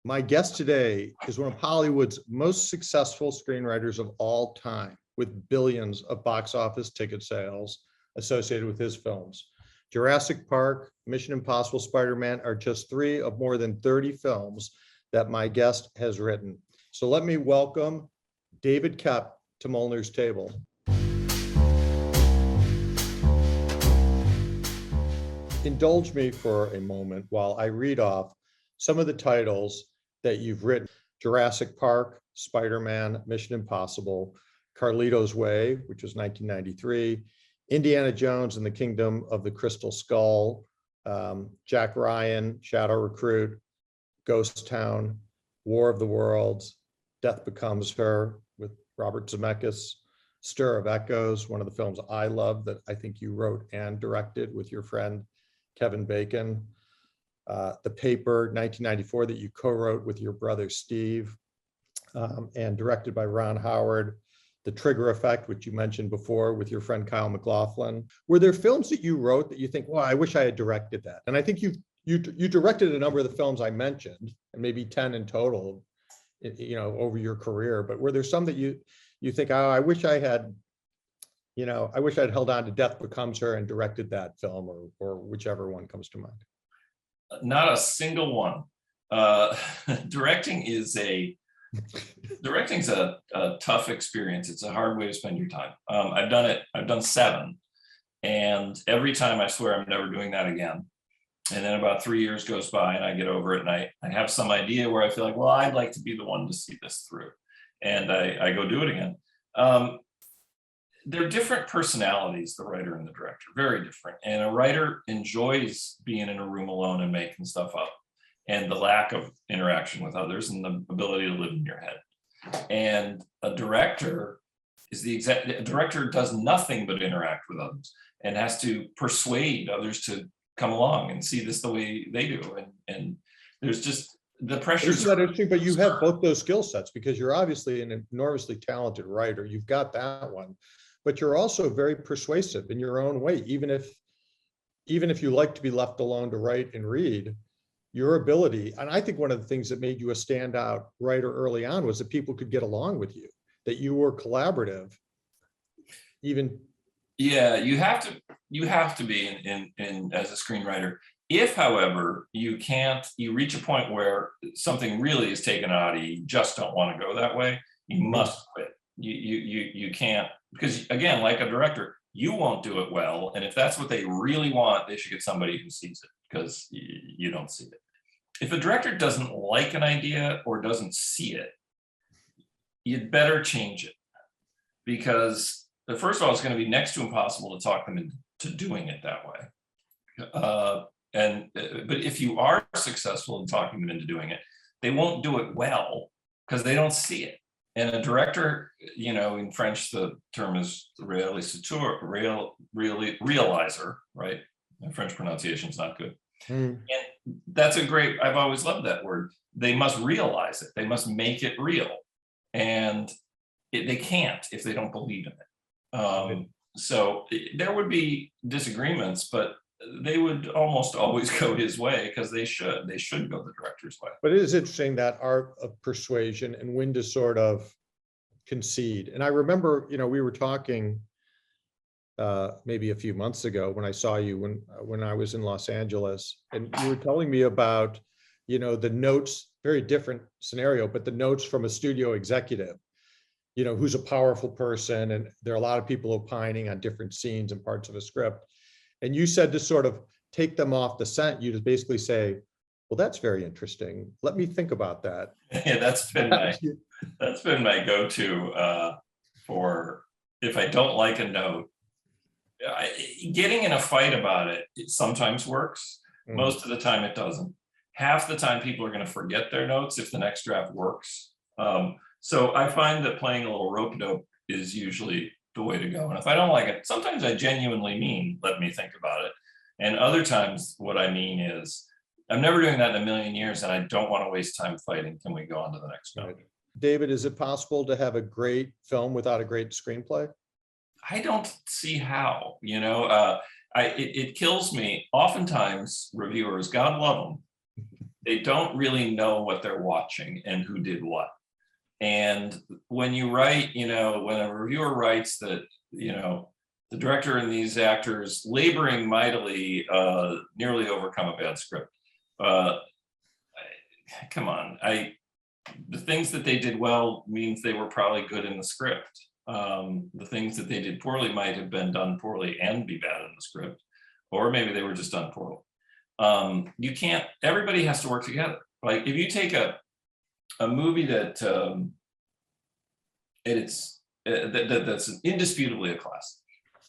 My guest today is one of Hollywood's most successful screenwriters of all time, with billions of box office ticket sales associated with his films. Jurassic Park, Mission Impossible, Spider-Man are just three of more than 30 films that my guest has written. So let me welcome David Koepp to Molner's Table. Indulge me for a moment while I read off some of the titles that you've written: Jurassic Park, Spider-Man, Mission Impossible, Carlito's Way, which was 1993, Indiana Jones and the Kingdom of the Crystal Skull, Jack Ryan, Shadow Recruit, Ghost Town, War of the Worlds, Death Becomes Her with Robert Zemeckis, Stir of Echoes, one of the films I love that I think you wrote and directed with your friend Kevin Bacon, The Paper, 1994, that you co-wrote with your brother Steve, and directed by Ron Howard, The Trigger Effect, which you mentioned before, with your friend Kyle MacLachlan. Were there films that you wrote that you think, well, I wish I had directed that? And I think you directed a number of the films I mentioned, and maybe 10 in total, over your career. But were there some that you think, oh, I wish I had, I wish I'd held on to Death Becomes Her and directed that film, or whichever one comes to mind? Not a single one. Directing's a tough experience. It's a hard way to spend your time. I've done 7, and every time I swear I'm never doing that again. And then about 3 years goes by and I get over it, and I have some idea where I feel like, well, I'd like to be the one to see this through. And I go do it again. They're different personalities, the writer and the director, very different. And a writer enjoys being in a room alone and making stuff up, and the lack of interaction with others and the ability to live in your head. And a director a director does nothing but interact with others and has to persuade others to come along and see this the way they do. And there's just the pressure. Isn't that interesting? But you have both those skill sets, because you're obviously an enormously talented writer. You've got that one, but you're also very persuasive in your own way. Even if you like to be left alone to write and read, your ability, and I think one of the things that made you a standout writer early on was that people could get along with you, that you were collaborative. Yeah, you have to be in as a screenwriter. If, however, you reach a point where something really is taken out of you, you just don't want to go that way, you must quit. You can't, because again, like a director, you won't do it well. And if that's what they really want, they should get somebody who sees it, because you don't see it. If a director doesn't like an idea or doesn't see it, you'd better change it, because first of all, it's going to be next to impossible to talk them into doing it that way. But if you are successful in talking them into doing it, they won't do it well because they don't see it. And a director, in French, the term is réalisateur, realizer, right? My French pronunciation is not good. And that's I've always loved that word. They must realize it. They must make it real. And they can't if they don't believe in it. So there would be disagreements, but they would almost always go his way, because they should go the director's way. But it is interesting, that art of persuasion and when to sort of concede. And I remember, we were talking maybe a few months ago when I saw you when I was in Los Angeles, and you were telling me about, the notes, very different scenario, but the notes from a studio executive, who's a powerful person, and there are a lot of people opining on different scenes and parts of a script. And you said to sort of take them off the scent, you just basically say, well, that's very interesting. Let me think about that. Yeah, that's been my go-to for if I don't like a note. Getting in a fight about it sometimes works. Most of the time it doesn't. Half the time people are going to forget their notes if the next draft works. So I find that playing a little rope-a-dope is usually the way to go. And if I don't like it, sometimes I genuinely mean, let me think about it. And other times what I mean is, I'm never doing that in a million years, and I don't want to waste time fighting. Can we go on to the next note? David, is it possible to have a great film without a great screenplay? I don't see how, it kills me. Oftentimes reviewers, God love them, they don't really know what they're watching and who did what. And when you write, when a reviewer writes that, the director and these actors laboring mightily nearly overcome a bad script. Come on, the things that they did well means they were probably good in the script. The things that they did poorly might have been done poorly and be bad in the script, or maybe they were just done poorly. You can't, everybody has to work together. Like if you take a movie that that's indisputably a classic.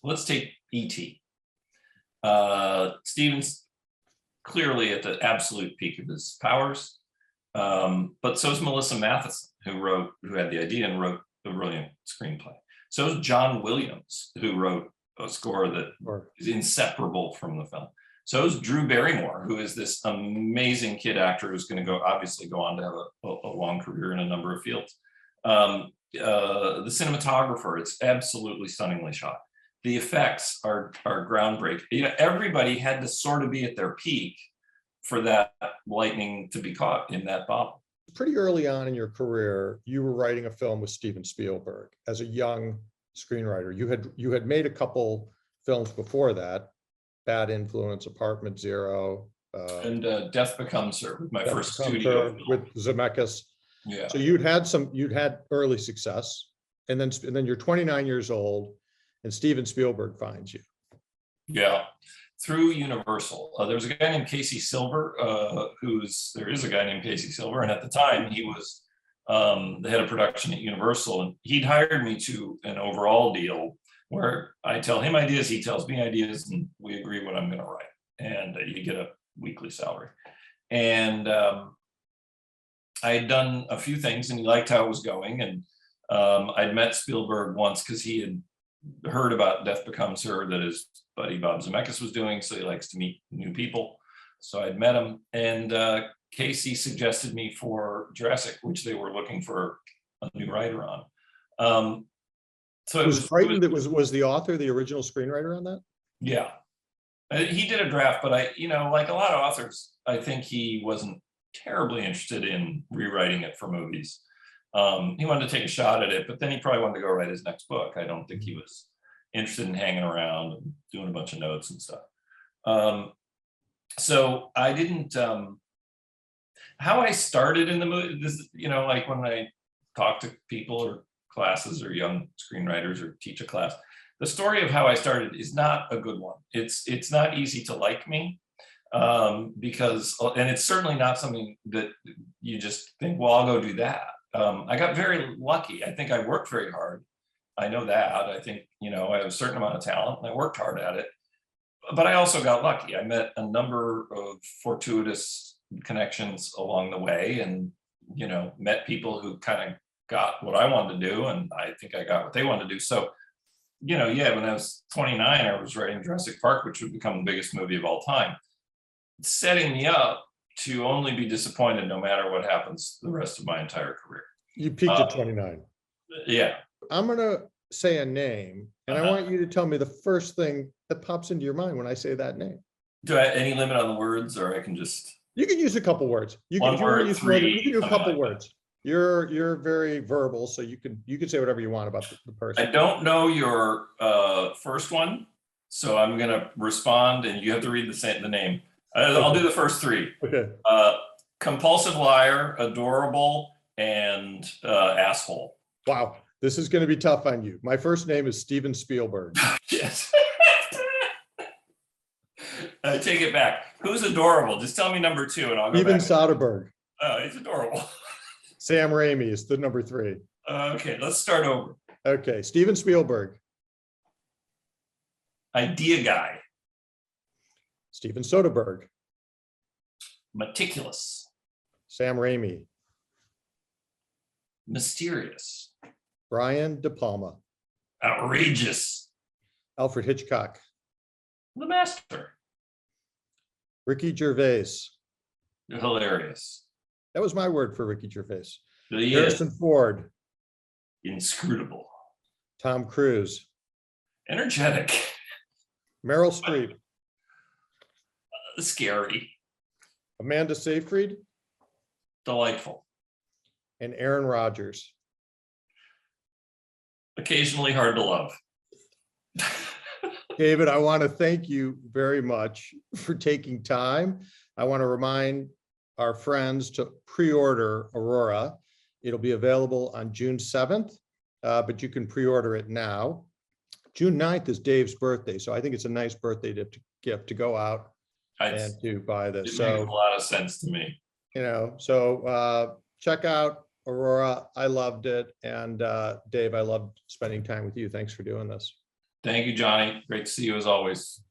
Let's take E.T. Stevens clearly at the absolute peak of his powers, but so is Melissa Matheson, who had the idea and wrote a brilliant screenplay. So is John Williams, who wrote a score that is inseparable from the film. So is Drew Barrymore, who is this amazing kid actor who's going to obviously go on to have a long career in a number of fields. The cinematographer, it's absolutely stunningly shot. The effects are groundbreaking. Everybody had to sort of be at their peak for that lightning to be caught in that bottle. Pretty early on in your career, you were writing a film with Steven Spielberg as a young screenwriter. You had made a couple films before that, Bad Influence, Apartment Zero, and Death Becomes Her, with my first studio film. With Zemeckis. Yeah. So you'd had early success, and then you're 29 years old, and Steven Spielberg finds you. Yeah, through Universal. There's a guy named Casey Silver, there is a guy named Casey Silver, and at the time he was the head of production at Universal, and he'd hired me to an overall deal where I tell him ideas, he tells me ideas, and we agree what I'm going to write, and you get a weekly salary. And I had done a few things, and he liked how it was going, and I'd met Spielberg once because he had heard about Death Becomes Her that his buddy Bob Zemeckis was doing, so he likes to meet new people. So I'd met him, and Casey suggested me for Jurassic, which they were looking for a new writer on. So it was Frightened. Was the author the original screenwriter on that? Yeah, he did a draft, but like a lot of authors, I think he wasn't terribly interested in rewriting it for movies. He wanted to take a shot at it, but then he probably wanted to go write his next book. I don't think he was interested in hanging around and doing a bunch of notes and stuff. So I didn't, how I started in the movie, this, like when I talk to people or classes or young screenwriters or teach a class, the story of how I started is not a good one. It's not easy to like me, because, and it's certainly not something that you just think, well, I'll go do that. I got very lucky. I think I worked very hard. I know that. I think, I have a certain amount of talent and I worked hard at it, but I also got lucky. I met a number of fortuitous connections along the way, and, met people who kind of got what I wanted to do, and I think I got what they wanted to do. So, when I was 29, I was writing Jurassic Park, which would become the biggest movie of all time, setting me up to only be disappointed no matter what happens the rest of my entire career. You peaked at 29. Yeah. I'm going to say a name, and I want you to tell me the first thing that pops into your mind when I say that name. Do I have any limit on the words, or I can just... You can use a couple words. You can use three. You can do a couple words. You're very verbal, so you can say whatever you want about the person. I don't know your first one, so I'm going to respond, and you have to read the name. I'll do the first three. Okay. Compulsive liar, adorable, and asshole. Wow, this is going to be tough on you. My first name is Steven Spielberg. Yes. I take it back. Who's adorable? Just tell me number two, and I'll go Steven back. Soderbergh. Oh, he's adorable. Sam Raimi is the number three. Okay, let's start over. Okay, Steven Spielberg. Idea guy. Steven Soderbergh. Meticulous. Sam Raimi. Mysterious. Brian De Palma. Outrageous. Alfred Hitchcock. The master. Ricky Gervais. Hilarious. That was my word for Ricky Gervais. Harrison Ford. Inscrutable. Tom Cruise. Energetic. Meryl Streep. Scary. Amanda Seyfried, Delightful. and Aaron Rodgers. Occasionally hard to love. David, I want to thank you very much for taking time. I want to remind our friends to pre-order Aurora. It'll be available on June 7th, but you can pre-order it now. June 9th is Dave's birthday, so I think it's a nice birthday gift to go out and to buy It this. makes So, a lot of sense to me. check out Aurora. I loved it. And Dave, I loved spending time with you. Thanks for doing this. Thank you, Johnny. Great to see you as always.